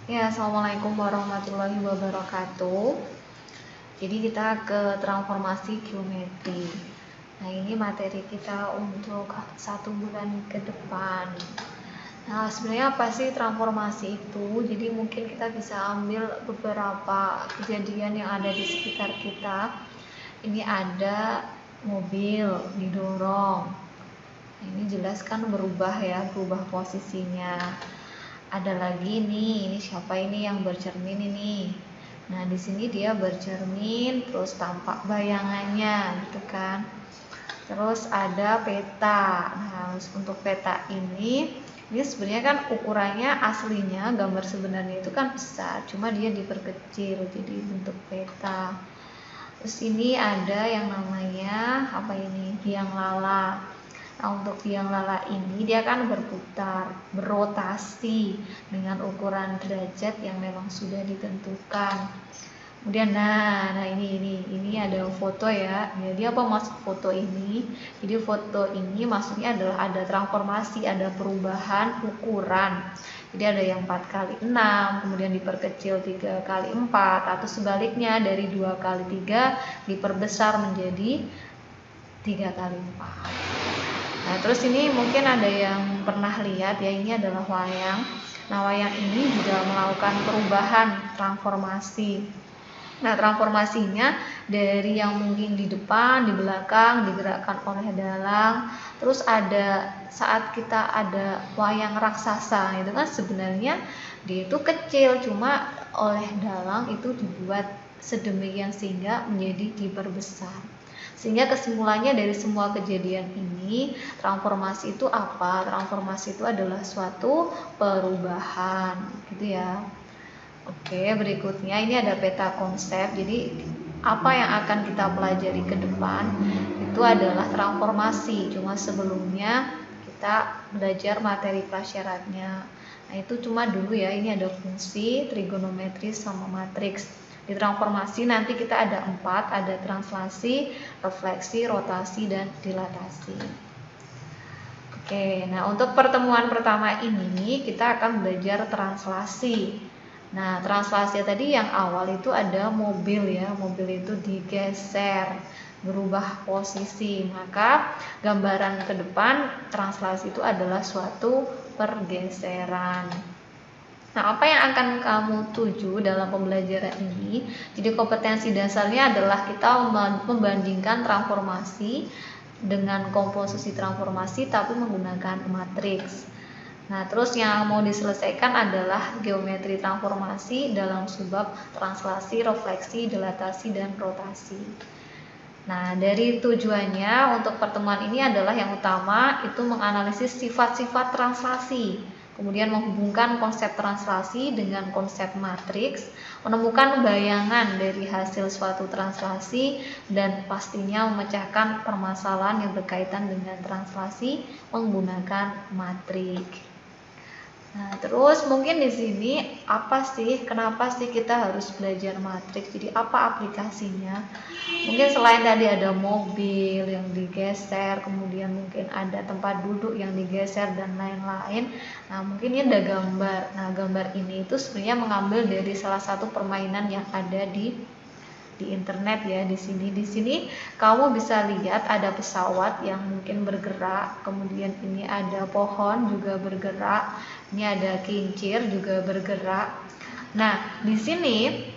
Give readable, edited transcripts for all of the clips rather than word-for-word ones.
Ya, Assalamualaikum warahmatullahi wabarakatuh. Jadi kita ke transformasi geometri. Nah, ini materi kita untuk 1 bulan ke depan. Nah, sebenarnya apa sih transformasi itu? Jadi mungkin kita bisa ambil beberapa kejadian yang ada di sekitar kita. Ini ada mobil didorong. Nah, ini jelas kan berubah ya, berubah posisinya. Ada lagi nih, ini siapa ini yang bercermin ini? Nah, di sini dia bercermin, terus tampak bayangannya, gitu kan. Terus ada peta. Nah, untuk peta ini sebenarnya kan ukurannya aslinya gambar sebenarnya itu kan besar, cuma dia diperkecil jadi bentuk peta. Terus ini ada yang namanya apa ini? Biang lala. Nah, untuk biang lala ini dia kan berputar, berotasi dengan ukuran derajat yang memang sudah ditentukan. Kemudian nah ini ada foto ya. Jadi apa maksud foto ini? Jadi foto ini maksudnya adalah ada transformasi, ada perubahan ukuran. Jadi ada yang 4 kali 6, kemudian diperkecil 3 kali 4, atau sebaliknya dari 2 kali 3 diperbesar menjadi 3 kali 4. Nah, terus ini mungkin ada yang pernah lihat ya, ini adalah wayang. Nah, wayang ini juga melakukan perubahan transformasi. Nah, transformasinya dari yang mungkin di depan, di belakang digerakkan oleh dalang. Terus ada saat kita ada wayang raksasa, itu kan sebenarnya dia itu kecil, cuma oleh dalang itu dibuat sedemikian sehingga menjadi diperbesar. Sehingga kesimpulannya dari semua kejadian ini, transformasi itu apa? Transformasi itu adalah suatu perubahan, gitu ya. Oke, berikutnya ini ada peta konsep. Jadi apa yang akan kita pelajari ke depan itu adalah transformasi. Cuma sebelumnya kita belajar materi prasyaratnya. Nah, itu cuma dulu ya. Ini ada fungsi, trigonometris sama matriks. Di transformasi nanti kita ada 4, ada translasi, refleksi, rotasi, dan dilatasi. Oke, nah untuk pertemuan pertama ini kita akan belajar translasi. Nah, translasi tadi yang awal itu ada mobil ya, mobil itu digeser, berubah posisi. Maka gambaran ke depan translasi itu adalah suatu pergeseran. Nah, apa yang akan kamu tuju dalam pembelajaran ini? Jadi kompetensi dasarnya adalah kita membandingkan transformasi dengan komposisi transformasi tapi menggunakan matriks. Nah, terus yang mau diselesaikan adalah geometri transformasi dalam subbab translasi, refleksi, dilatasi, dan rotasi. Nah, dari tujuannya untuk pertemuan ini adalah yang utama itu menganalisis sifat-sifat translasi, kemudian menghubungkan konsep translasi dengan konsep matriks, menemukan bayangan dari hasil suatu translasi, dan pastinya memecahkan permasalahan yang berkaitan dengan translasi menggunakan matriks. Nah, terus mungkin di sini apa sih, kenapa sih kita harus belajar matriks? Jadi apa aplikasinya? Mungkin selain tadi ada mobil yang digeser, kemudian mungkin ada tempat duduk yang digeser dan lain-lain. Nah, mungkin ini ada gambar. Nah, gambar ini itu sebenarnya mengambil dari salah satu permainan yang ada di internet ya. Di sini kamu bisa lihat ada pesawat yang mungkin bergerak, kemudian ini ada pohon juga bergerak, ini ada kincir juga bergerak. Nah, di sini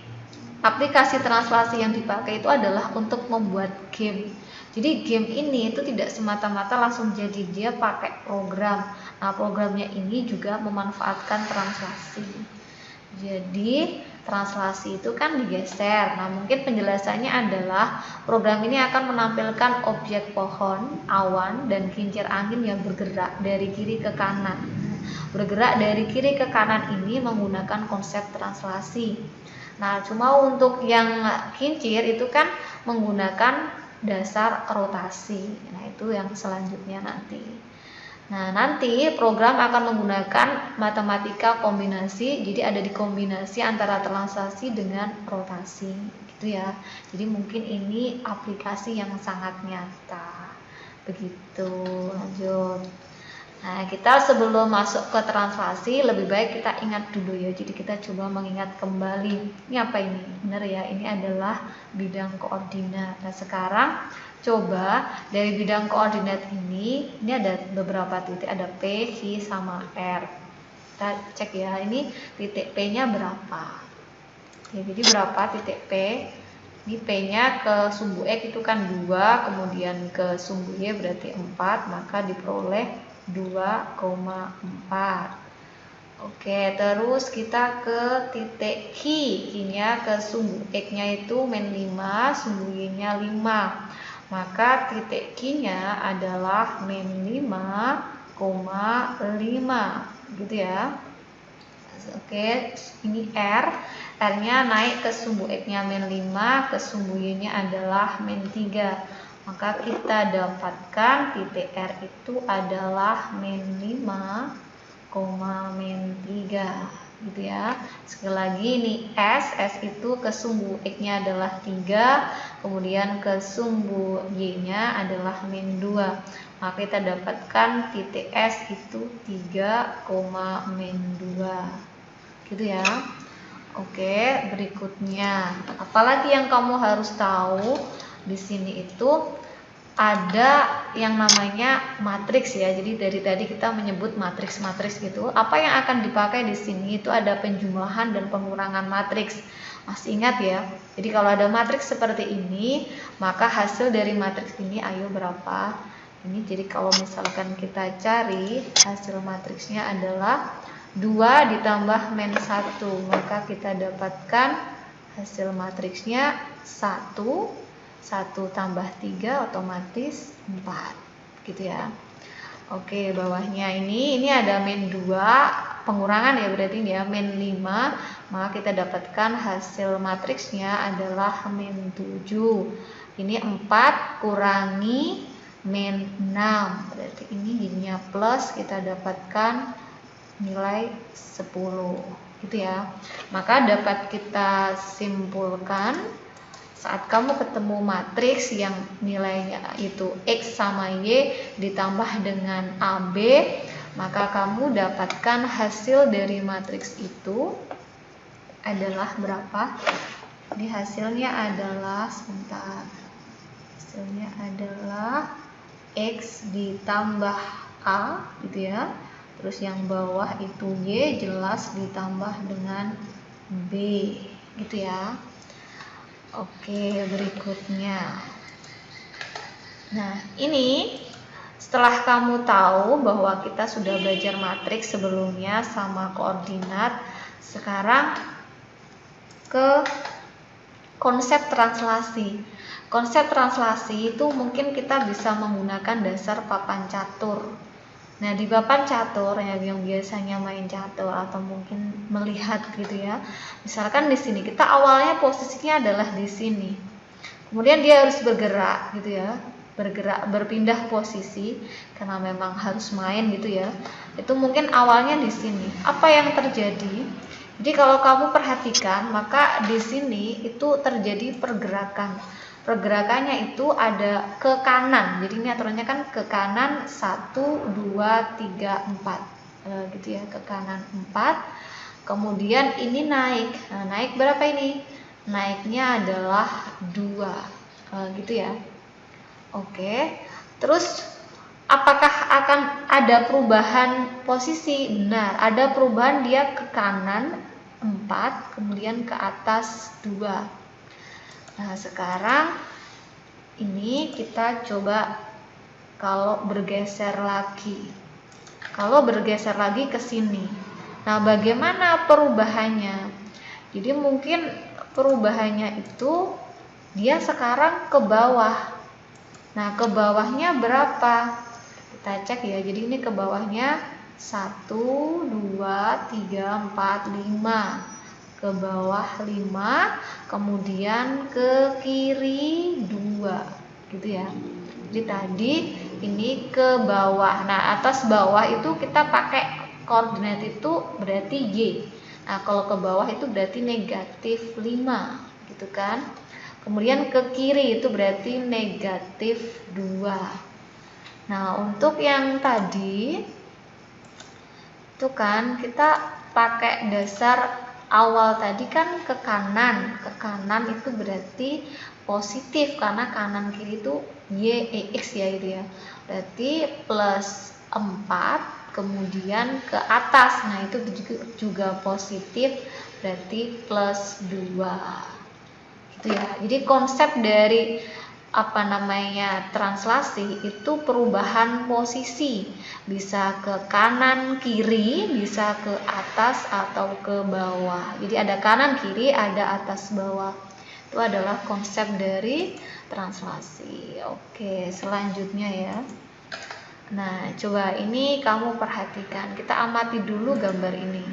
aplikasi translasi yang dipakai itu adalah untuk membuat game. Jadi game ini itu tidak semata-mata langsung jadi, dia pakai program. Nah, programnya ini juga memanfaatkan translasi. Jadi translasi itu kan digeser. Nah, mungkin penjelasannya adalah program ini akan menampilkan objek pohon, awan, dan kincir angin yang bergerak dari kiri ke kanan. Bergerak dari kiri ke kanan ini menggunakan konsep translasi. Nah, cuma untuk yang kincir itu kan menggunakan dasar rotasi. Nah, itu yang selanjutnya nanti. Nah, nanti program akan menggunakan matematika kombinasi, jadi ada dikombinasi antara translasi dengan rotasi, gitu ya. Jadi mungkin ini aplikasi yang sangat nyata. Begitu, lanjut. Nah, kita sebelum masuk ke translasi lebih baik kita ingat dulu ya. Jadi kita coba mengingat kembali. Ini apa ini? Benar ya, ini adalah bidang koordinat. Nah, sekarang coba dari bidang koordinat ini ada beberapa titik, ada P, Q, sama R. Kita cek ya, ini titik P-nya berapa? Ya, jadi berapa titik P? Ini P-nya ke sumbu X itu kan 2, kemudian ke sumbu Y berarti 4, maka diperoleh 2,4. Oke, terus kita ke titik Q. Q-nya ke sumbu X-nya itu -5, sumbu Y-nya 5. Maka titik Q-nya adalah -5,5, gitu ya. Oke, ini R. R-nya naik ke sumbu X-nya -5, ke sumbu Y-nya adalah -3. Maka kita dapatkan titik R itu adalah -5, -3, gitu ya. Sekali lagi ini S itu ke sumbu X-nya adalah 3, kemudian ke sumbu Y-nya adalah -2. Maka kita dapatkan titik S itu 3,-2. Gitu ya. Oke, berikutnya apalagi yang kamu harus tahu di sini itu ada yang namanya matriks ya. Jadi dari tadi kita menyebut matriks gitu. Apa yang akan dipakai di sini itu ada penjumlahan dan pengurangan matriks. Masih ingat ya? Jadi kalau ada matriks seperti ini, maka hasil dari matriks ini ayo berapa? Ini jadi kalau misalkan kita cari hasil matriksnya adalah 2 ditambah -1, maka kita dapatkan hasil matriksnya 1 tambah 3 otomatis 4, gitu ya. Oke, bawahnya ini ada -2, pengurangan ya berarti ya, -5, maka kita dapatkan hasil matriksnya adalah -7. Ini 4 kurangi -6, berarti ini jadinya plus, kita dapatkan nilai 10, gitu ya. Maka dapat kita simpulkan saat kamu ketemu matriks yang nilainya itu X sama Y ditambah dengan AB, maka kamu dapatkan hasil dari matriks itu adalah berapa? Ini hasilnya adalah hasilnya adalah X ditambah A, gitu ya. Terus yang bawah itu Y jelas ditambah dengan B, gitu ya. Oke, berikutnya. Nah, ini setelah kamu tahu bahwa kita sudah belajar matriks sebelumnya sama koordinat, sekarang ke konsep translasi. Konsep translasi itu mungkin kita bisa menggunakan dasar papan catur. Nah, di papan catur yang biasanya main catur atau mungkin melihat gitu ya. Misalkan di sini kita awalnya posisinya adalah di sini. Kemudian dia harus bergerak gitu ya. Berpindah posisi karena memang harus main gitu ya. Itu mungkin awalnya di sini. Apa yang terjadi? Jadi kalau kamu perhatikan, maka di sini itu terjadi pergerakan. Pergerakannya itu ada ke kanan. Jadi ini aturannya kan ke kanan 1, 2, 3, 4. Gitu ya, ke kanan 4. Kemudian ini naik. Nah, naik berapa ini? Naiknya adalah 2. Gitu ya. Oke. Terus apakah akan ada perubahan posisi? Benar, ada perubahan, dia ke kanan 4, kemudian ke atas 2. Nah, sekarang ini kita coba kalau bergeser lagi. Kalau bergeser lagi ke sini. Nah, bagaimana perubahannya? Jadi mungkin perubahannya itu dia sekarang ke bawah. Nah, ke bawahnya berapa? Kita cek ya. Jadi ini ke bawahnya 1, 2, 3, 4, 5. Ke bawah 5, kemudian ke kiri 2, gitu ya. Jadi tadi ini ke bawah. Nah, atas bawah itu kita pakai koordinat itu berarti Y. Nah, kalau ke bawah itu berarti -5, gitu kan. Kemudian ke kiri itu berarti -2. Nah, untuk yang tadi Itu kan kita pakai dasar awal tadi kan ke kanan. Ke kanan itu berarti positif karena kanan kiri itu y x ya itu ya. Berarti plus 4 kemudian ke atas. Nah, itu juga positif berarti plus 2. Gitu ya. Jadi konsep dari translasi itu perubahan posisi, bisa ke kanan kiri, bisa ke atas atau ke bawah. Jadi ada kanan kiri, ada atas bawah. Itu adalah konsep dari translasi. Oke, selanjutnya ya. Nah, coba ini kamu perhatikan. Kita amati dulu gambar ini.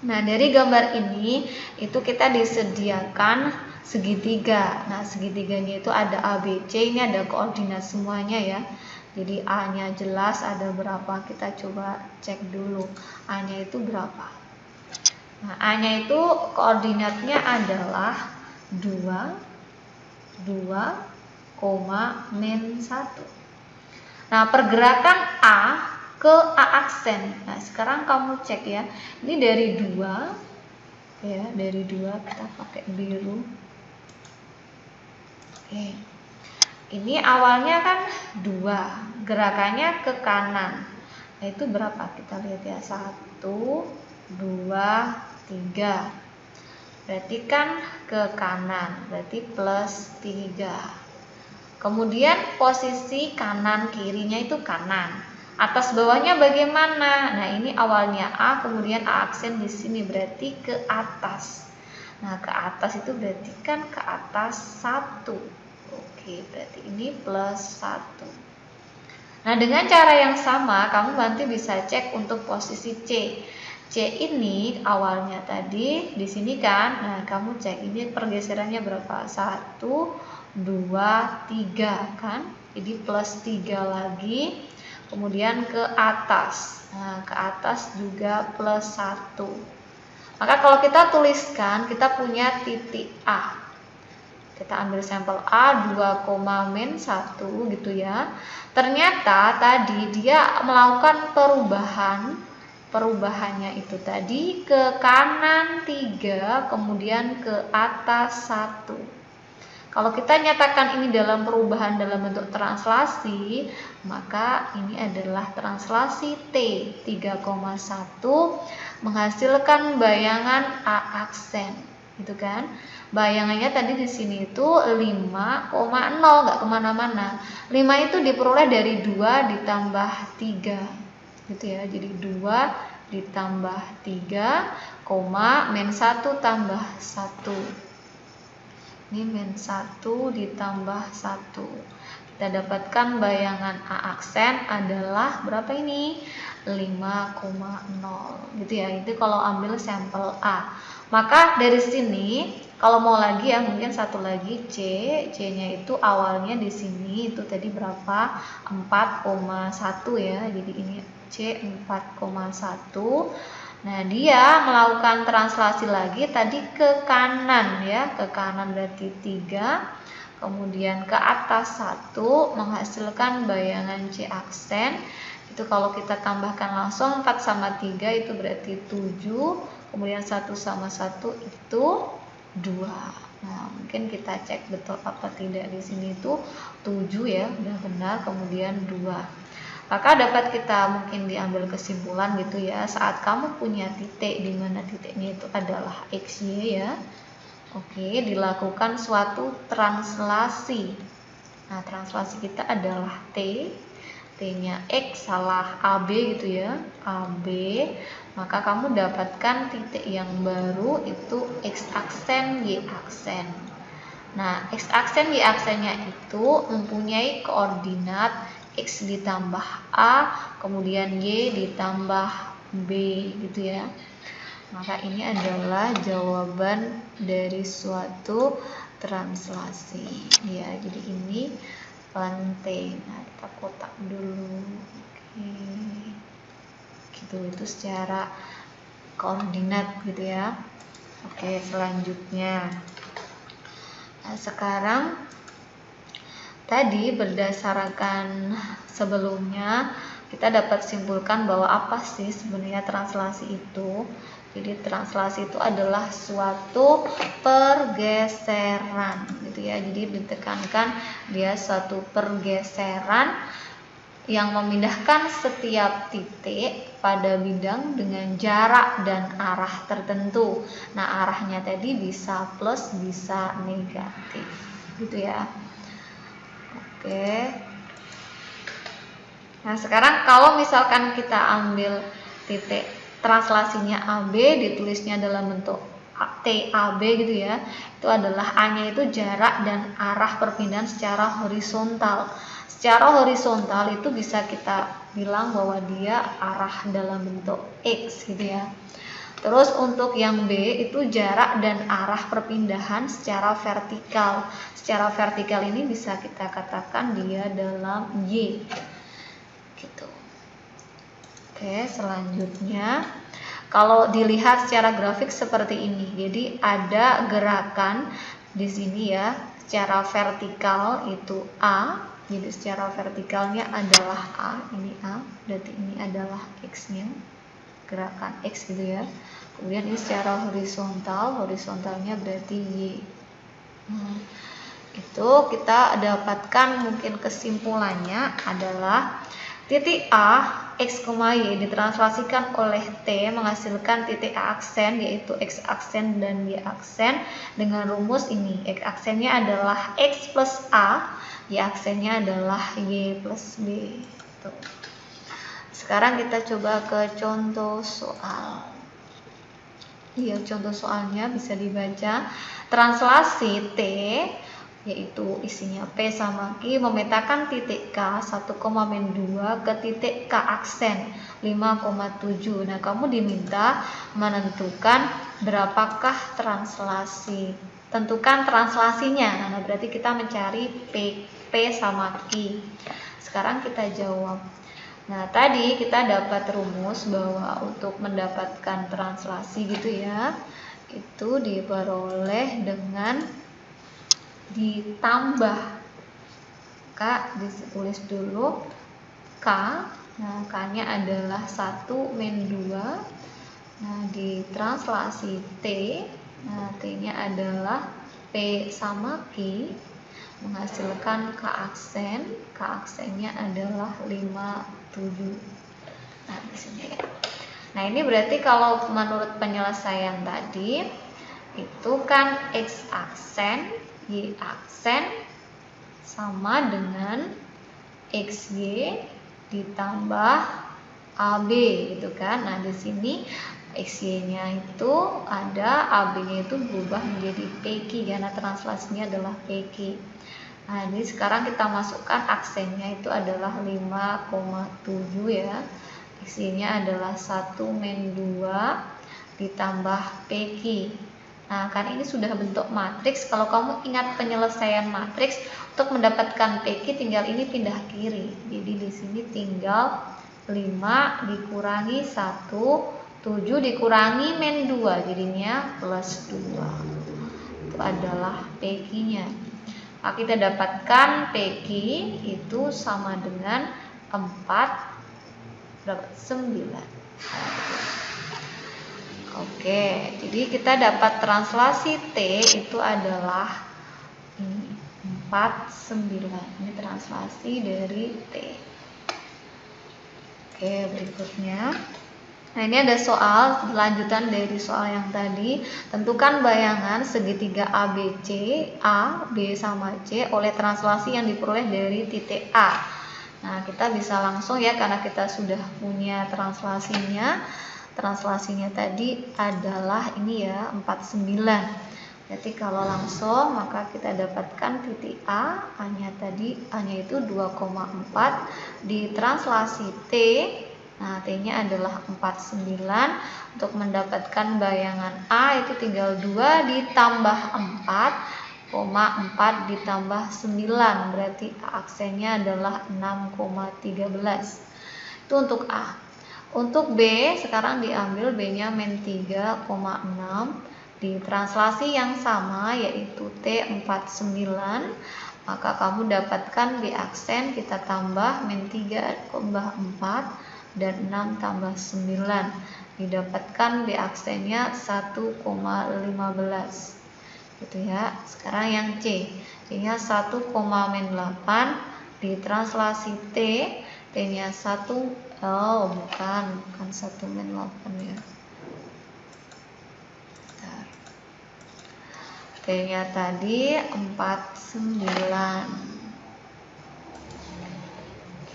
Nah, dari gambar ini itu kita disediakan segitiga. Nah, segitiganya itu ada A, B, C. Ini ada koordinat semuanya ya. Jadi A-nya jelas ada berapa. Kita coba cek dulu. A-nya itu berapa. Nah, A-nya itu koordinatnya adalah 2, min 1. Nah, pergerakan A ke A aksen. Nah, sekarang kamu cek ya. Ini dari 2 ya, dari 2 kita pakai biru. Oke. Ini awalnya kan 2, gerakannya ke kanan. Nah, itu berapa? Kita lihat ya. 1 2 3. Berarti kan ke kanan, berarti plus 3. Kemudian posisi kanan kirinya itu kanan. Atas bawahnya bagaimana? Nah, ini awalnya A, kemudian A aksen di sini berarti ke atas. Nah, ke atas itu berarti kan ke atas 1. Oke, berarti ini plus 1. Nah, dengan cara yang sama kamu nanti bisa cek untuk posisi C. C ini awalnya tadi di sini kan. Nah, kamu cek ini pergeserannya berapa? 1 2 3 kan. Jadi plus 3 lagi. Kemudian ke atas. Nah, ke atas juga plus 1. Maka kalau kita tuliskan, kita punya titik A. Kita ambil sampel A 2, min 1 gitu ya. Ternyata tadi dia melakukan perubahannya itu tadi ke kanan 3, kemudian ke atas 1. Kalau kita nyatakan ini dalam perubahan dalam bentuk translasi, maka ini adalah translasi T 3,1 menghasilkan bayangan A aksen, gitu kan? Bayangannya tadi di sini itu 5,0, nggak kemana-mana. 5 itu diperoleh dari 2 ditambah 3, gitu ya. Jadi 2 ditambah 3, min 1 tambah 1. Ini min 1 ditambah 1. Kita dapatkan bayangan A aksen adalah berapa ini? 5,0 gitu ya. Itu kalau ambil sampel A. Maka dari sini kalau mau lagi ya, mungkin satu lagi C. C-nya itu awalnya di sini itu tadi berapa? 4,1 ya. Jadi ini C 4,1. Nah, dia melakukan translasi lagi tadi ke kanan ya, ke kanan berarti 3, kemudian ke atas 1 menghasilkan bayangan C aksen. Itu kalau kita tambahkan langsung 4 sama 3 itu berarti 7, kemudian 1 sama 1 itu 2. Nah, mungkin kita cek betul apa tidak di sini itu 7 ya, udah benar, kemudian 2. Maka dapat kita mungkin diambil kesimpulan gitu ya, saat kamu punya titik di mana titiknya itu adalah XY ya. Oke, dilakukan suatu translasi. Nah, translasi kita adalah T. T-nya X salah AB gitu ya. AB. Maka kamu dapatkan titik yang baru itu X aksen Y aksen. Nah, X aksen Y aksennya itu mempunyai koordinat X ditambah A, kemudian Y ditambah B gitu ya. Maka ini adalah jawaban dari suatu translasi ya. Jadi ini penting. Nah, kita kotak dulu. Oke. Gitu, itu secara koordinat gitu ya. Oke, selanjutnya. Nah, sekarang tadi berdasarkan sebelumnya kita dapat simpulkan bahwa apa sih sebenarnya translasi itu. Jadi translasi itu adalah suatu pergeseran gitu ya. Jadi ditekankan dia suatu pergeseran yang memindahkan setiap titik pada bidang dengan jarak dan arah tertentu. Nah, arahnya tadi bisa plus, bisa negatif gitu ya. Oke. Nah, sekarang kalau misalkan kita ambil titik translasinya AB, ditulisnya dalam bentuk TAB gitu ya. Itu adalah A-nya itu jarak dan arah perpindahan secara horizontal. Secara horizontal itu bisa kita bilang bahwa dia arah dalam bentuk X gitu ya. Terus untuk yang B itu jarak dan arah perpindahan secara vertikal. Secara vertikal ini bisa kita katakan dia dalam Y. Gitu. Oke, selanjutnya kalau dilihat secara grafik seperti ini. Jadi ada gerakan di sini ya, secara vertikal itu A. Jadi secara vertikalnya adalah A, ini A, berarti ini adalah X-nya. Gerakan X gitu ya. Kemudian ini secara horizontal, horizontalnya berarti Y. Itu kita dapatkan mungkin kesimpulannya adalah titik A, X, Y ditranslasikan oleh T menghasilkan titik A aksen yaitu X aksen dan Y aksen dengan rumus ini. X aksennya adalah X plus A, Y aksennya adalah Y plus B. Tuh. Sekarang kita coba ke contoh soal. Iya, contoh soalnya bisa dibaca. Translasi T yaitu isinya P sama Q memetakan titik K 1,2 ke titik K aksen 5,7. Nah, kamu diminta menentukan berapakah translasi. Tentukan translasinya. Nah, berarti kita mencari P sama Q. Sekarang kita jawab. Nah, tadi kita dapat rumus bahwa untuk mendapatkan translasi gitu ya, itu diperoleh dengan ditambah K, ditulis dulu K. Nah, K-nya adalah 1 min 2. Nah, ditranslasi T. Nah, T-nya adalah P sama Q menghasilkan K aksen. K aksennya adalah 5,7. Nah, di sini. Nah, ini berarti kalau menurut penyelesaian tadi itu kan X aksen Y aksen sama dengan XY ditambah AB gitu kan. Nah, di sini XY-nya itu ada, AB-nya itu berubah menjadi PQ karena translasinya adalah PQ. Nah, ini sekarang kita masukkan aksennya itu adalah 5,7 ya. XY-nya adalah 1 min 2 ditambah PQ. Nah, kan ini sudah bentuk matriks. Kalau kamu ingat penyelesaian matriks, untuk mendapatkan PQ tinggal ini pindah kiri. Jadi di sini tinggal 5 dikurangi 1, 7 dikurangi min 2, jadinya plus 2. Itu adalah PQ-nya. Nah, kita dapatkan PQ itu sama dengan 9. Oke, jadi kita dapat translasi T itu adalah 49. Ini translasi dari T. Oke, berikutnya. Nah, ini ada soal lanjutan dari soal yang tadi. Tentukan bayangan segitiga ABC, A, B sama C oleh translasi yang diperoleh dari titik A. Nah, kita bisa langsung ya karena kita sudah punya translasinya. Translasinya tadi adalah ini ya 49. Jadi kalau langsung maka kita dapatkan titik A, A-nya tadi A-nya itu 2,4 ditranslasi T. Nah, T-nya adalah 49. Untuk mendapatkan bayangan A itu tinggal 2 ditambah 4 ditambah 9, berarti A aksennya adalah 6,13. Itu untuk A. Untuk B, sekarang diambil B-nya min 3,6 di translasi yang sama yaitu T 49 maka kamu dapatkan B aksen kita tambah min 3 tambah 4 dan 6 tambah 9. Didapatkan B aksennya 1,15 gitu ya. Sekarang yang C, C-nya 1,8 ditranslasi T, T-nya 1, bukan 1,8 ya. T-nya tadi 49.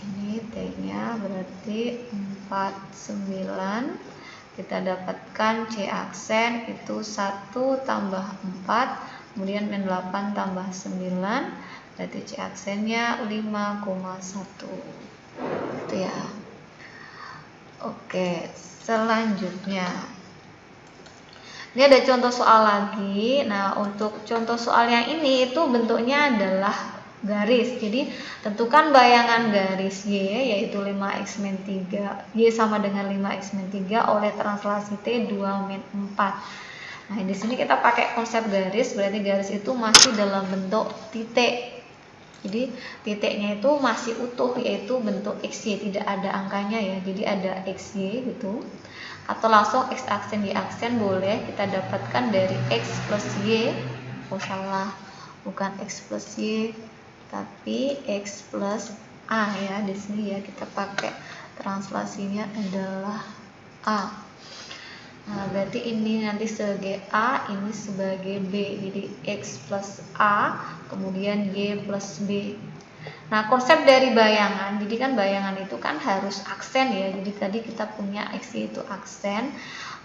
Ini T-nya berarti 49. Kita dapatkan C aksen itu 1 tambah 4, kemudian min 8 tambah 9, berarti C aksennya 5,1. Itu ya. Oke, selanjutnya. Ini ada contoh soal lagi. Nah, untuk contoh soal yang ini itu bentuknya adalah garis. Jadi, tentukan bayangan garis Y yaitu 5x min 3. Y sama dengan 5x min 3 oleh translasi T 2 min 4. Nah, di sini kita pakai konsep garis, berarti garis itu masih dalam bentuk titik. Jadi, titiknya itu masih utuh yaitu bentuk XY, tidak ada angkanya ya. Jadi ada XY gitu. Atau langsung X aksen Y aksen boleh, kita dapatkan dari X plus Y. Oh salah, bukan X plus Y tapi X plus A ya. Di sini ya kita pakai translasinya adalah A. Nah, berarti ini nanti sebagai A, ini sebagai B. Jadi X plus A, kemudian Y plus B. Nah, konsep dari bayangan, jadi kan bayangan itu kan harus aksen ya. Jadi tadi kita punya X itu aksen,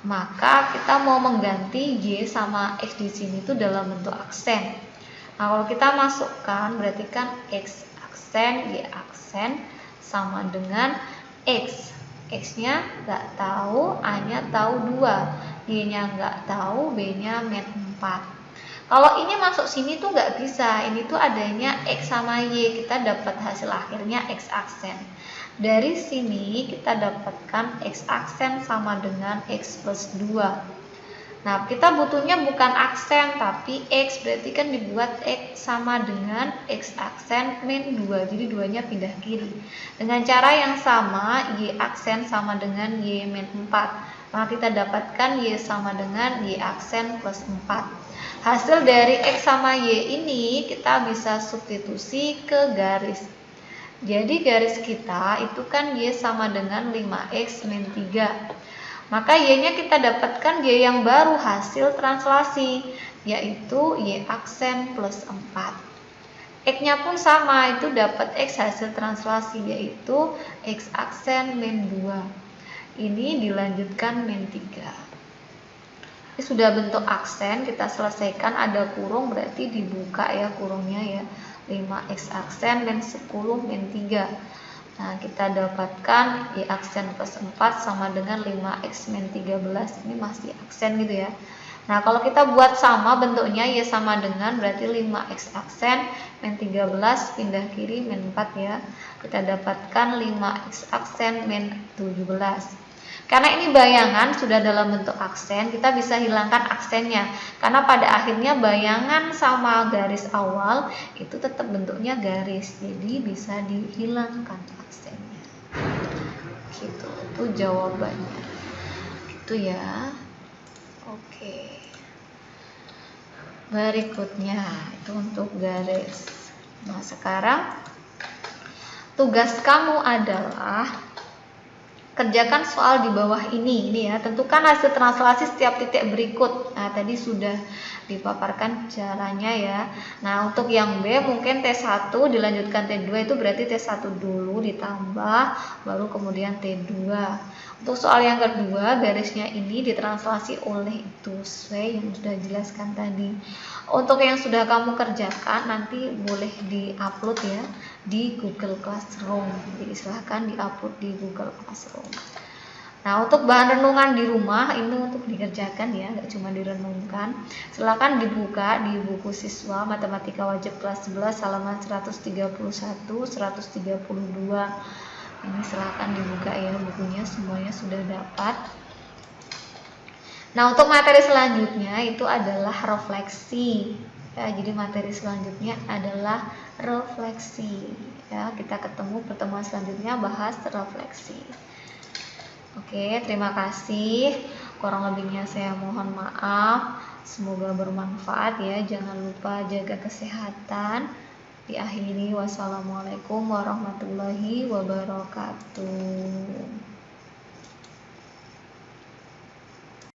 maka kita mau mengganti Y sama X di sini itu dalam bentuk aksen. Nah, kalau kita masukkan berarti kan X aksen, Y aksen sama dengan X. X-nya nggak tahu, A-nya tahu 2, Y-nya nggak tahu, B-nya min 4. Kalau ini masuk sini tuh nggak bisa, ini tuh adanya X sama Y, kita dapat hasil akhirnya X aksen. Dari sini kita dapatkan X aksen sama dengan X plus 2. Nah, kita butuhnya bukan aksen tapi X, berarti kan dibuat X sama dengan X aksen min 2, jadi 2-nya pindah kiri. Dengan cara yang sama, Y aksen sama dengan Y min 4, maka kita dapatkan Y sama dengan Y aksen plus 4. Hasil dari X sama Y ini kita bisa substitusi ke garis. Jadi garis kita itu kan Y sama dengan 5X min 3. Maka Y-nya kita dapatkan Y yang baru hasil translasi, yaitu Y aksen plus 4. X-nya pun sama, itu dapat X hasil translasi, yaitu X aksen min 2. Ini dilanjutkan min 3. Ini sudah bentuk aksen, kita selesaikan, ada kurung berarti dibuka ya kurungnya ya. 5X aksen min 10 min 3. Nah, kita dapatkan Y aksen plus 4 sama dengan 5X min 13. Ini masih aksen gitu ya. Nah, kalau kita buat sama bentuknya Y sama dengan berarti 5X aksen min 13 pindah kiri min 4 ya. Kita dapatkan 5X aksen min 17. Karena ini bayangan sudah dalam bentuk aksen, kita bisa hilangkan aksennya. Karena pada akhirnya bayangan sama garis awal itu tetap bentuknya garis, jadi bisa dihilangkan aksennya. Gitu, itu jawabannya. Gitu ya. Oke. Berikutnya itu untuk garis. Nah, sekarang tugas kamu adalah kerjakan soal di bawah ini ya. Tentukan hasil translasi setiap titik berikut. Nah, tadi sudah dipaparkan caranya ya. Nah, untuk yang B mungkin T1 dilanjutkan T2, itu berarti T1 dulu ditambah baru kemudian T2. Untuk soal yang kedua, garisnya ini ditranslasi oleh itu sesuai yang sudah dijelaskan tadi. Untuk yang sudah kamu kerjakan nanti boleh di-upload ya di Google Classroom. Jadi silahkan di-upload di Google Classroom. Nah, untuk bahan renungan di rumah ini untuk dikerjakan ya, nggak cuma direnungkan. Silahkan dibuka di buku siswa Matematika Wajib kelas 11 halaman 131, 132. Ini silahkan dibuka ya bukunya, semuanya sudah dapat. Nah, untuk materi selanjutnya itu adalah refleksi. Ya, jadi materi selanjutnya adalah refleksi. Ya, kita ketemu pertemuan selanjutnya bahas refleksi. Oke, terima kasih. Kurang lebihnya saya mohon maaf. Semoga bermanfaat ya. Jangan lupa jaga kesehatan. Diakhiri, wassalamualaikum warahmatullahi wabarakatuh.